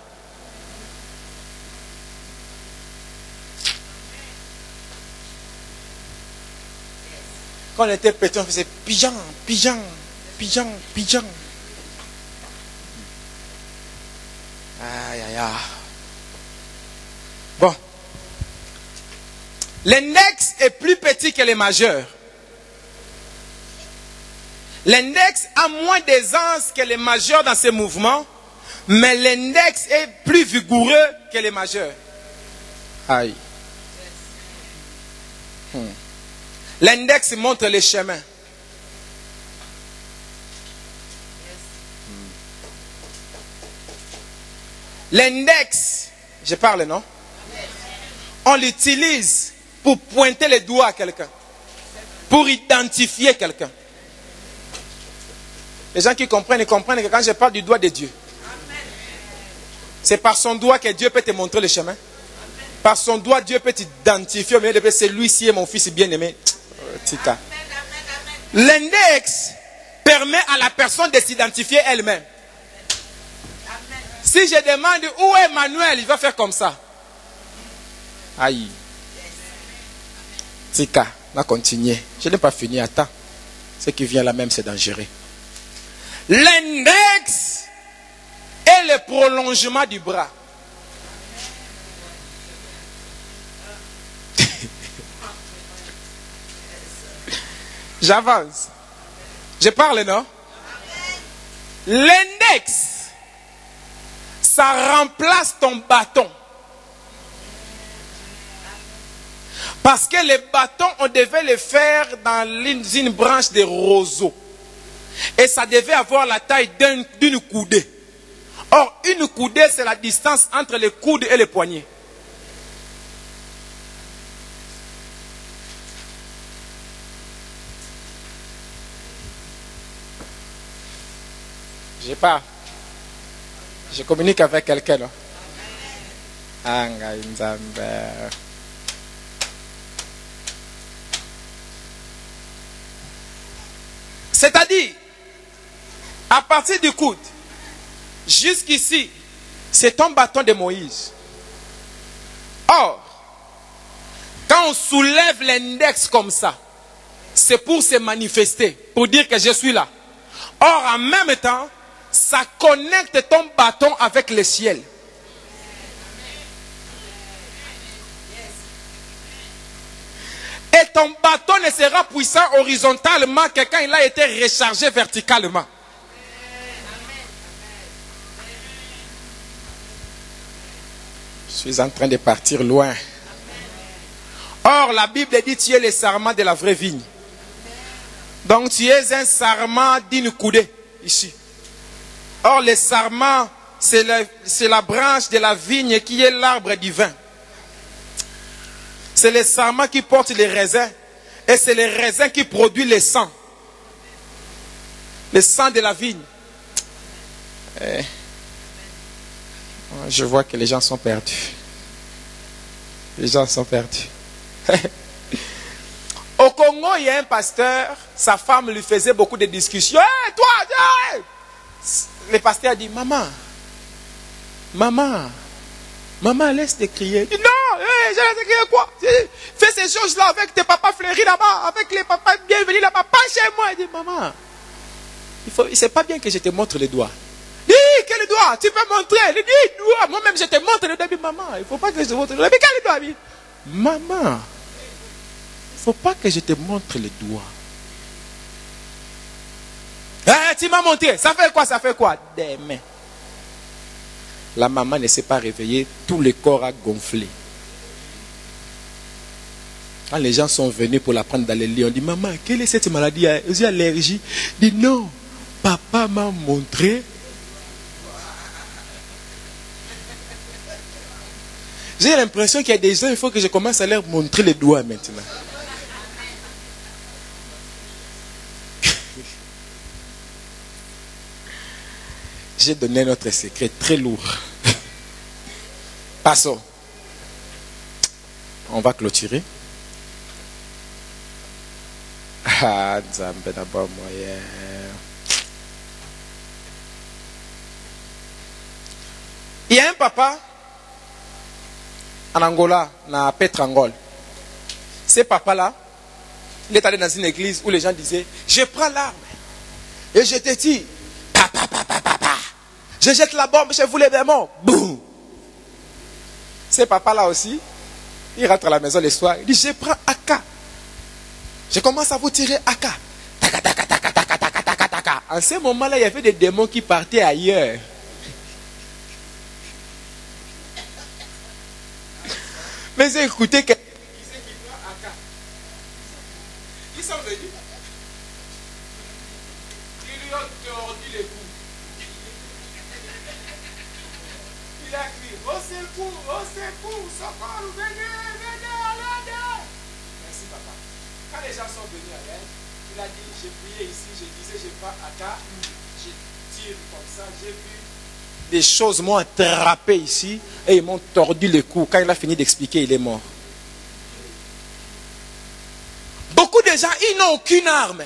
Quand on était petit, on faisait pigeon. Aïe, aïe, aïe. Bon. L'index est plus petit que les majeurs. L'index a moins d'aisance que les majeurs dans ses mouvements, mais l'index est plus vigoureux que les majeurs. Aïe. L'index montre les chemins. L'index, je parle, non? On l'utilise pour pointer les doigts à quelqu'un, pour identifier quelqu'un. Les gens qui comprennent, ils comprennent que quand je parle du doigt de Dieu, c'est par son doigt que Dieu peut te montrer le chemin. Par son doigt, Dieu peut t'identifier. Mais celui-ci est mon fils bien-aimé. L'index permet à la personne de s'identifier elle-même. Si je demande où est Emmanuel, il va faire comme ça. Aïe. Tika, on va continuer. Je n'ai pas fini. Attends. Ce qui vient là même, c'est dangereux. L'index est le prolongement du bras. J'avance. Je parle, non? L'index, ça remplace ton bâton. Parce que les bâtons, on devait les faire dans une branche de roseau. Et ça devait avoir la taille d'une coudée. Or, une coudée, c'est la distance entre les coudes et les poignets. Je parle. Je communique avec quelqu'un. C'est-à-dire, à partir du coude, jusqu'ici, c'est ton bâton de Moïse. Or, quand on soulève l'index comme ça, c'est pour se manifester, pour dire que je suis là. Or, en même temps, ça connecte ton bâton avec le ciel. Et ton bâton ne sera puissant horizontalement que quand il a été rechargé verticalement. Je suis en train de partir loin. Or, la Bible dit tu es le sarment de la vraie vigne. Donc, tu es un sarment d'une coudée, ici. Or, le sarment, c'est la branche de la vigne qui est l'arbre divin. C'est le sarment qui porte les raisins. Et c'est le raisin qui produit le sang. Le sang de la vigne. Je vois que les gens sont perdus. Les gens sont perdus. Au Congo, il y a un pasteur, sa femme lui faisait beaucoup de discussions. Hey, toi, hey! Le pasteur a dit, maman, laisse te crier. Il dit, non, hey, je laisse te crier quoi? Fais ces choses-là avec tes papas fleuris là-bas, avec les papas bienvenus là-bas, pas chez moi. Il dit, maman, c'est pas bien que je te montre les doigts. Dis, quel doigt? Tu peux montrer. Il dit, doigt. Moi-même, je te montre le doigt. Maman, il ne faut pas que je te montre le doigt. Mais quel doigt? Maman, il ne faut pas que je te montre les doigts. Tu m'as montré. Ça fait quoi? Ça fait quoi? Des mains. La maman ne s'est pas réveillée. Tout le corps a gonflé. Quand les gens sont venus pour la prendre dans les lits, on dit, maman, quelle est cette maladie? J'ai allergie. Dit, non, papa m'a montré. J'ai l'impression qu'il y a des gens, il faut que je commence à leur montrer les doigts maintenant. J'ai donné notre secret très lourd. Passons. On va clôturer. Ah, Nzambe d'abord moyen. Il y a un papa en Angola, dans Petrangol. Ce papa-là, il est allé dans une église où les gens disaient, je prends l'arme et je te tire. Papa, papa, papa. Je jette la bombe chez vous les démons. Boum. Ce papa-là aussi, il rentre à la maison le soir, il dit, je prends AK. Je commence à vous tirer AK. Taka, taka, taka, taka, taka, taka, taka. En ce moment-là, il y avait des démons qui partaient ailleurs. Mais écoutez, qui c'est qui prend AK? Ils sont venus. Ils lui ont tordu les coups. Il a crié, au secours, secours, venez, à l'aide. Merci papa. Quand les gens sont venus à l'aide, il a dit, j'ai prié ici, je disais, je prends AK, je tire comme ça, j'ai vu des choses m'ont attrapé ici et ils m'ont tordu le cou. Quand il a fini d'expliquer, il est mort. Beaucoup de gens, ils n'ont aucune arme.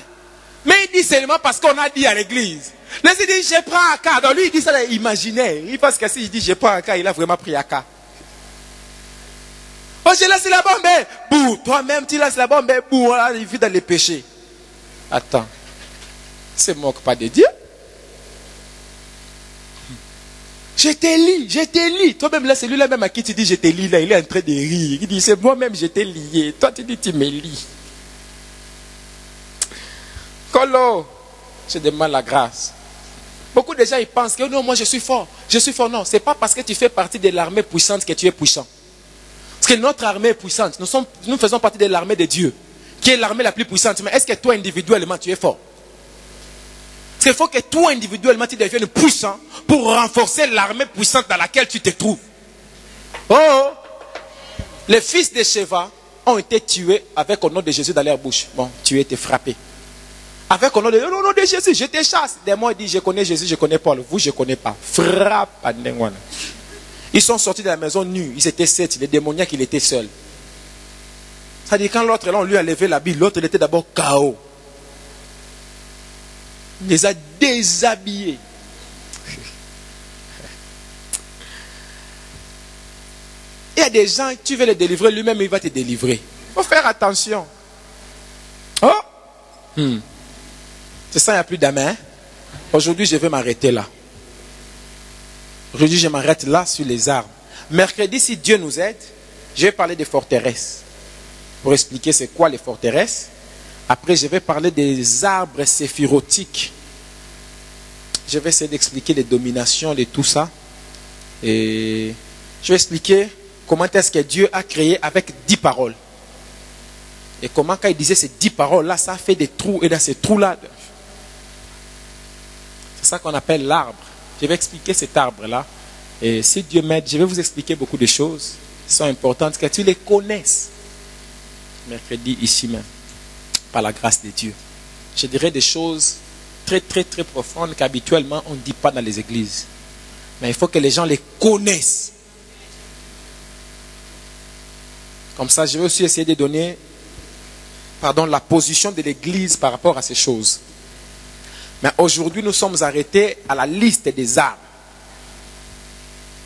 Mais il dit seulement parce qu'on a dit à l'église. Là, il dit, je prends AK. Donc lui, il dit ça imaginaire. Il pense que s'il dit, je prends AK, il a vraiment pris AK. Oh, je laisse la bombe. Bouh, toi-même, tu laisses la bombe. Bouh, voilà, il vit dans les péchés. Attends. Se moque pas de Dieu. Je t'ai lié. Toi-même, là, celui-là même à qui tu dis je t'ai lié, là, il est en train de rire. Il dit, c'est moi-même, je t'ai lié. Toi, tu dis, tu me lies. Colo, je demande la grâce. Beaucoup de gens, ils pensent que non, moi, je suis fort. Je suis fort. Non, c'est pas parce que tu fais partie de l'armée puissante que tu es puissant. Parce que notre armée est puissante. Nous faisons partie de l'armée de Dieu, qui est l'armée la plus puissante. Mais est-ce que toi, individuellement, tu es fort? Il faut que toi, individuellement, tu deviennes puissant pour renforcer l'armée puissante dans laquelle tu te trouves. Oh! Les fils de Sheva ont été tués avec au nom de Jésus dans leur bouche. Bon, tu as été frappé. Avec au nom de Jésus, je te chasse. Des mots disent, je connais Jésus, je connais Paul. Vous, je ne connais pas. Frappe. Ils sont sortis de la maison nus. Ils étaient 7. Les démoniaques, il était seul. Ça dit, quand l'autre, là, on lui a levé la bille, l'autre, il était d'abord KO. Il les a déshabillés. Il y a des gens, tu veux les délivrer, lui-même il va te délivrer. Il faut faire attention. Oh! C'est ça, il n'y a plus d'amen. Aujourd'hui, je vais m'arrêter là. Aujourd'hui, je m'arrête là sur les armes. Mercredi, si Dieu nous aide, je vais parler des forteresses. Pour expliquer c'est quoi les forteresses. Après, je vais parler des arbres séphirotiques. Je vais essayer d'expliquer les dominations de tout ça. Et je vais expliquer comment est-ce que Dieu a créé avec 10 paroles. Et comment quand il disait ces 10 paroles-là, ça fait des trous. Et dans ces trous-là, c'est ça qu'on appelle l'arbre. Je vais expliquer cet arbre-là. Et si Dieu m'aide, je vais vous expliquer beaucoup de choses qui sont importantes, que tu les connaisses. Mercredi, ici même. Par la grâce de Dieu. Je dirais des choses très très très profondes qu'habituellement on ne dit pas dans les églises. Mais il faut que les gens les connaissent. Comme ça, je vais aussi essayer de donner la position de l'église par rapport à ces choses. Mais aujourd'hui, nous sommes arrêtés à la liste des armes.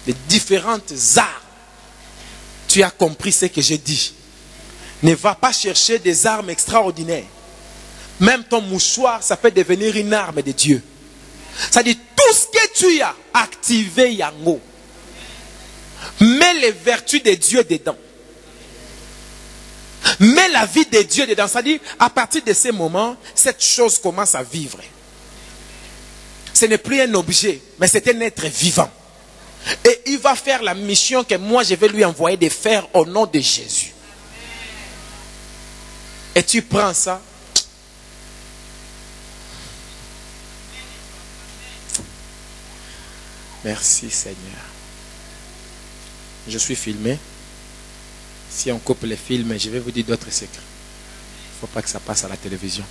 Les différentes armes. Tu as compris ce que j'ai dit. Ne va pas chercher des armes extraordinaires. Même ton mouchoir, ça peut devenir une arme de Dieu. Ça dit, tout ce que tu as activé, Yango, mets les vertus de Dieu dedans. Mais la vie de Dieu dedans, c'est-à-dire, à partir de ces moments, cette chose commence à vivre. Ce n'est plus un objet, mais c'est un être vivant. Et il va faire la mission que moi je vais lui envoyer de faire au nom de Jésus. Et tu prends ça. Merci Seigneur. Je suis filmé. Si on coupe les films, je vais vous dire d'autres secrets. Il ne faut pas que ça passe à la télévision.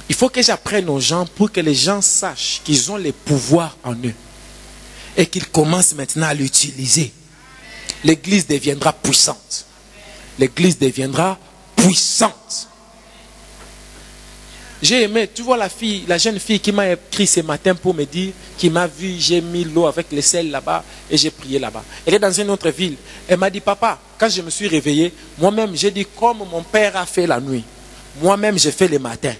Il faut que j'apprenne aux gens pour que les gens sachent qu'ils ont les pouvoirs en eux. Et qu'ils commencent maintenant à l'utiliser. L'église deviendra puissante. L'église deviendra puissante. J'ai aimé, tu vois la jeune fille qui m'a écrit ce matin pour me dire, qui m'a vu, j'ai mis l'eau avec le sel là-bas et j'ai prié là-bas. Elle est dans une autre ville. Elle m'a dit, papa, quand je me suis réveillé, moi-même, j'ai dit, comme mon père a fait la nuit, moi-même, j'ai fait le matin.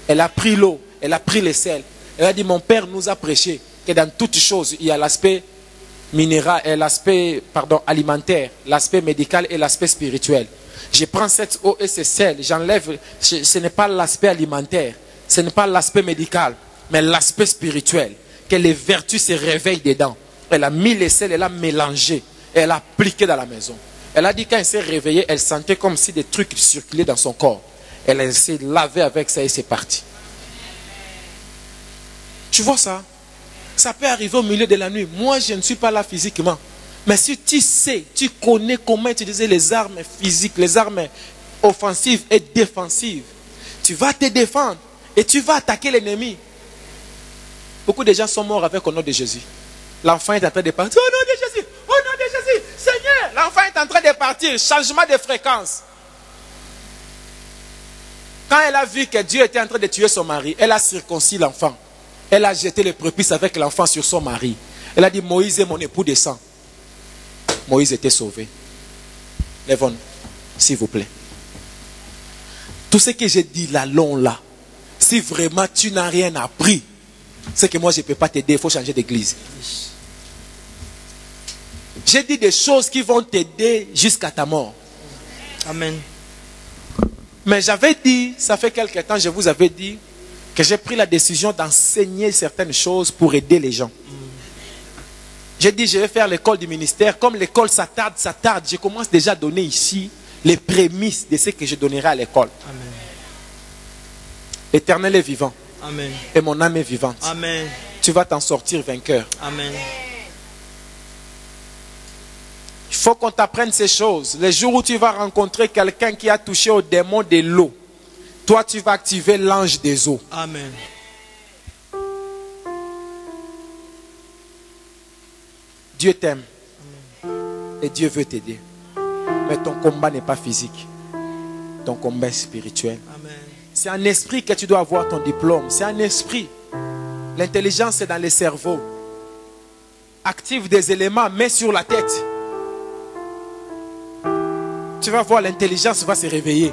Elle a pris l'eau, elle a pris le sel. Elle a dit, mon père nous a prêché que dans toutes choses, il y a l'aspect minéral, l'aspect alimentaire, l'aspect médical et l'aspect spirituel. Je prends cette eau et ce sel, j'enlève, ce n'est pas l'aspect alimentaire, ce n'est pas l'aspect médical, mais l'aspect spirituel, que les vertus se réveillent dedans. Elle a mis le sel, elle a mélangé, elle a appliqué dans la maison. Elle a dit quand elle s'est réveillée, elle sentait comme si des trucs circulaient dans son corps. Elle s'est lavée avec ça et c'est parti. Tu vois ça? Ça peut arriver au milieu de la nuit. Moi, je ne suis pas là physiquement. Mais si tu sais, tu connais comment utiliser les armes physiques, les armes offensives et défensives, tu vas te défendre et tu vas attaquer l'ennemi. Beaucoup de gens sont morts avec au nom de Jésus. L'enfant est en train de partir. Au nom de Jésus, au nom de Jésus, Seigneur. L'enfant est en train de partir. Changement de fréquence. Quand elle a vu que Dieu était en train de tuer son mari, elle a circoncis l'enfant. Elle a jeté les prépuces avec l'enfant sur son mari. Elle a dit, Moïse est mon époux de sang. Moïse était sauvé. Lève-nous, s'il vous plaît. Tout ce que j'ai dit là, long là, si vraiment tu n'as rien appris, c'est que moi je ne peux pas t'aider, il faut changer d'église. J'ai dit des choses qui vont t'aider jusqu'à ta mort. Amen. Mais j'avais dit, ça fait quelque temps, je vous avais dit que j'ai pris la décision d'enseigner certaines choses pour aider les gens. J'ai dit, je vais faire l'école du ministère. Comme l'école, ça tarde. Je commence déjà à donner ici les prémices de ce que je donnerai à l'école. L'Éternel est vivant. Amen. Et mon âme est vivante. Amen. Tu vas t'en sortir vainqueur. Amen. Il faut qu'on t'apprenne ces choses. Les jours où tu vas rencontrer quelqu'un qui a touché au démon de l'eau, toi, tu vas activer l'ange des eaux. Amen. Dieu t'aime. Et Dieu veut t'aider. Mais ton combat n'est pas physique. Ton combat est spirituel. Amen. C'est un esprit que tu dois avoir ton diplôme. C'est un esprit. L'intelligence est dans le cerveau. Active des éléments, mets sur la tête. Tu vas voir, l'intelligence va se réveiller.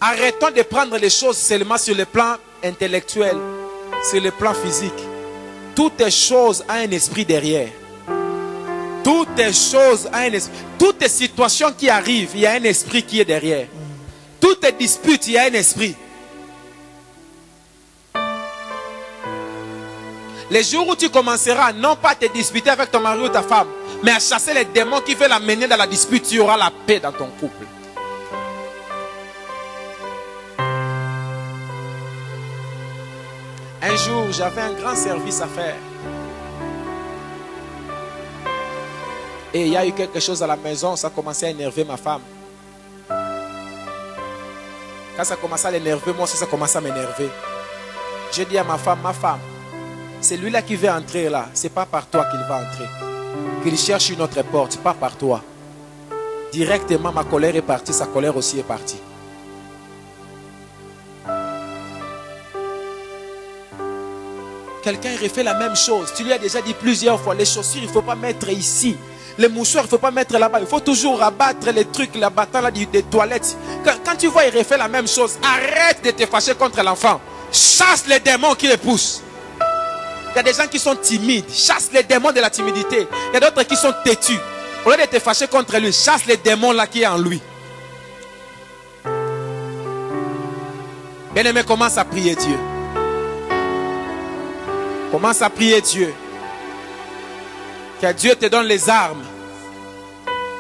Arrêtons de prendre les choses seulement sur le plan intellectuel, sur le plan physique. Toutes les choses ont un esprit derrière. Toutes les choses ont un esprit. Toutes les situations qui arrivent, il y a un esprit qui est derrière. Toutes les disputes, il y a un esprit. Les jours où tu commenceras, non pas à te disputer avec ton mari ou ta femme, mais à chasser les démons qui veulent l'amener dans la dispute, tu auras la paix dans ton couple. Un jour, j'avais un grand service à faire. Et il y a eu quelque chose à la maison, ça commençait à énerver ma femme. Quand ça commençait à l'énerver, moi aussi ça commençait à m'énerver. J'ai dit à ma femme, c'est lui-là qui veut entrer là. Ce n'est pas par toi qu'il va entrer. Qu'il cherche une autre porte, pas par toi. Directement, ma colère est partie, sa colère aussi est partie. Quelqu'un refait la même chose. Tu lui as déjà dit plusieurs fois, les chaussures, il ne faut pas mettre ici. Les mouchoirs, il ne faut pas mettre là-bas. Il faut toujours rabattre les trucs, les battants là, des toilettes. Quand tu vois, il refait la même chose, arrête de te fâcher contre l'enfant. Chasse les démons qui les poussent. Il y a des gens qui sont timides. Chasse les démons de la timidité. Il y a d'autres qui sont têtus. Au lieu de te fâcher contre lui, chasse les démons là qui est en lui. Bien-aimé, commence à prier Dieu. Commence à prier Dieu. Que Dieu te donne les armes.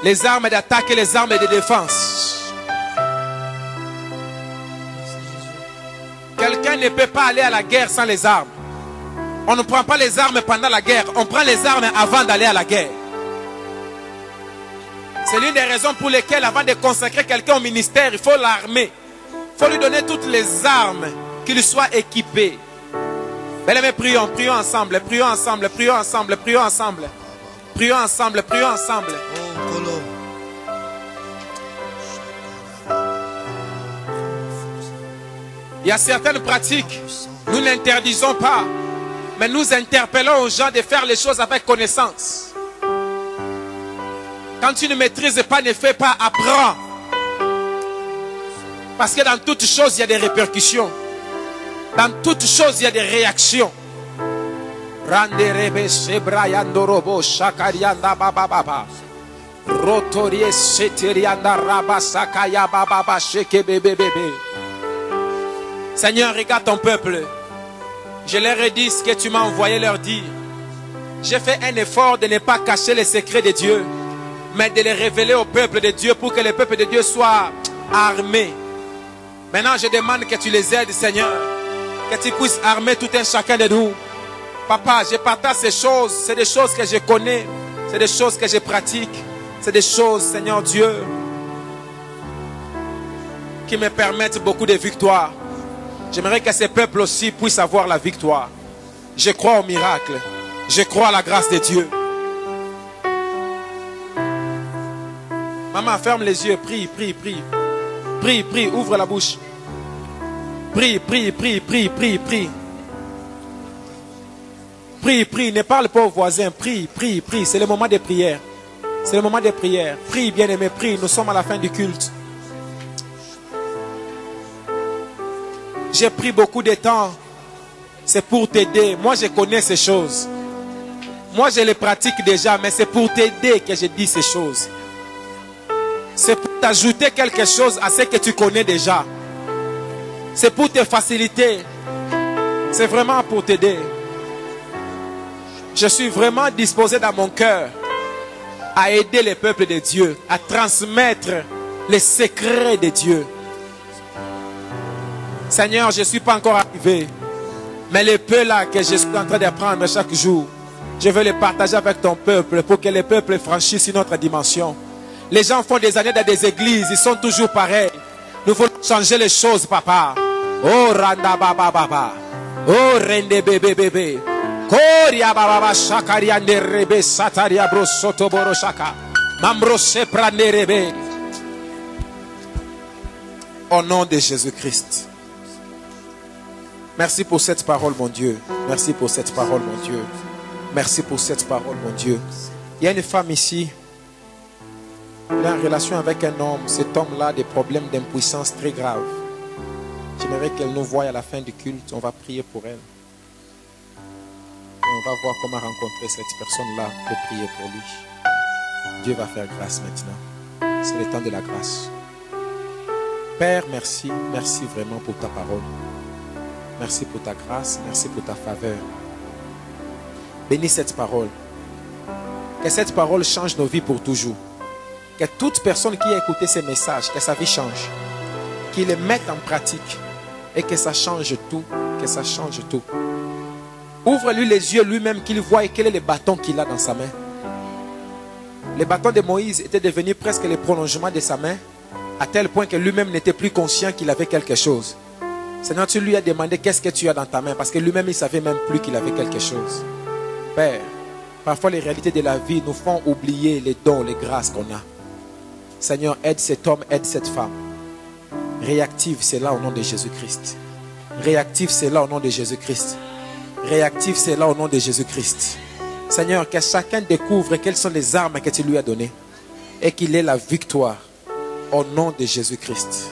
Les armes d'attaque et les armes de défense. Quelqu'un ne peut pas aller à la guerre sans les armes. On ne prend pas les armes pendant la guerre. On prend les armes avant d'aller à la guerre. C'est l'une des raisons pour lesquelles, avant de consacrer quelqu'un au ministère, il faut l'armer. Il faut lui donner toutes les armes, qu'il soit équipé. Bien-aimés, prions, prions ensemble, prions ensemble, prions ensemble, prions ensemble. Prions ensemble, prions ensemble. Il y a certaines pratiques, nous n'interdisons pas, mais nous interpellons aux gens de faire les choses avec connaissance. Quand tu ne maîtrises pas, ne fais pas, apprends. Parce que dans toute chose, il y a des répercussions. Dans toute chose, il y a des réactions. Seigneur, regarde ton peuple. Je leur ai dit ce que tu m'as envoyé leur dire. J'ai fait un effort de ne pas cacher les secrets de Dieu, mais de les révéler au peuple de Dieu pour que le peuple de Dieu soit armé. Maintenant, je demande que tu les aides, Seigneur. Que tu puisses armer tout un chacun de nous. Papa, je partage ces choses. C'est des choses que je connais. C'est des choses que je pratique. C'est des choses, Seigneur Dieu, qui me permettent beaucoup de victoires. J'aimerais que ces peuples aussi puissent avoir la victoire. Je crois au miracle. Je crois à la grâce de Dieu. Maman, ferme les yeux. Prie, prie, prie. Prie, prie, ouvre la bouche. Prie, prie, prie, prie, prie, prie. Prie, prie, ne parle pas aux voisins. Prie, prie, prie. C'est le moment de prière. C'est le moment de prière. Prie, bien-aimé, prie. Nous sommes à la fin du culte. J'ai pris beaucoup de temps. C'est pour t'aider. Moi, je connais ces choses. Moi, je les pratique déjà, mais c'est pour t'aider que je dis ces choses. C'est pour t'ajouter quelque chose à ce que tu connais déjà. C'est pour te faciliter. C'est vraiment pour t'aider. Je suis vraiment disposé dans mon cœur à aider les peuples de Dieu, à transmettre les secrets de Dieu. Seigneur, je ne suis pas encore arrivé, mais les peu là que je suis en train d'apprendre chaque jour, je veux les partager avec ton peuple pour que les peuples franchissent une autre dimension. Les gens font des années dans des églises, ils sont toujours pareils. Nous voulons changer les choses, papa. Oh, randa baba baba. Oh, rende bébé bébé. Koria baba shakaria nerebe sataria bro soto boro shaka. Mambro sepra nerebe. Au nom de Jésus-Christ. Merci pour cette parole, mon Dieu. Merci pour cette parole, mon Dieu. Merci pour cette parole, mon Dieu. Il y a une femme ici. Elle est en relation avec un homme. Cet homme-là a des problèmes d'impuissance très graves. J'aimerais qu'elle nous voie à la fin du culte. On va prier pour elle. Et on va voir comment rencontrer cette personne-là pour prier pour lui. Dieu va faire grâce maintenant. C'est le temps de la grâce. Père, merci. Merci vraiment pour ta parole. Merci pour ta grâce. Merci pour ta faveur. Bénis cette parole. Que cette parole change nos vies pour toujours. Que toute personne qui a écouté ces messages, que sa vie change. Qu'il les mette en pratique. Et que ça change tout. Que ça change tout. Ouvre-lui les yeux lui-même, qu'il voie quel est le bâton qu'il a dans sa main. Le bâton de Moïse était devenu presque le prolongement de sa main, à tel point que lui-même n'était plus conscient qu'il avait quelque chose. Seigneur, tu lui as demandé qu'est-ce que tu as dans ta main, parce que lui-même il ne savait même plus qu'il avait quelque chose. Père, parfois les réalités de la vie nous font oublier les dons, les grâces qu'on a. Seigneur, aide cet homme, aide cette femme. Réactive cela au nom de Jésus-Christ. Réactive cela au nom de Jésus-Christ. Réactive cela au nom de Jésus-Christ. Seigneur, que chacun découvre quelles sont les armes que tu lui as données et qu'il ait la victoire au nom de Jésus-Christ.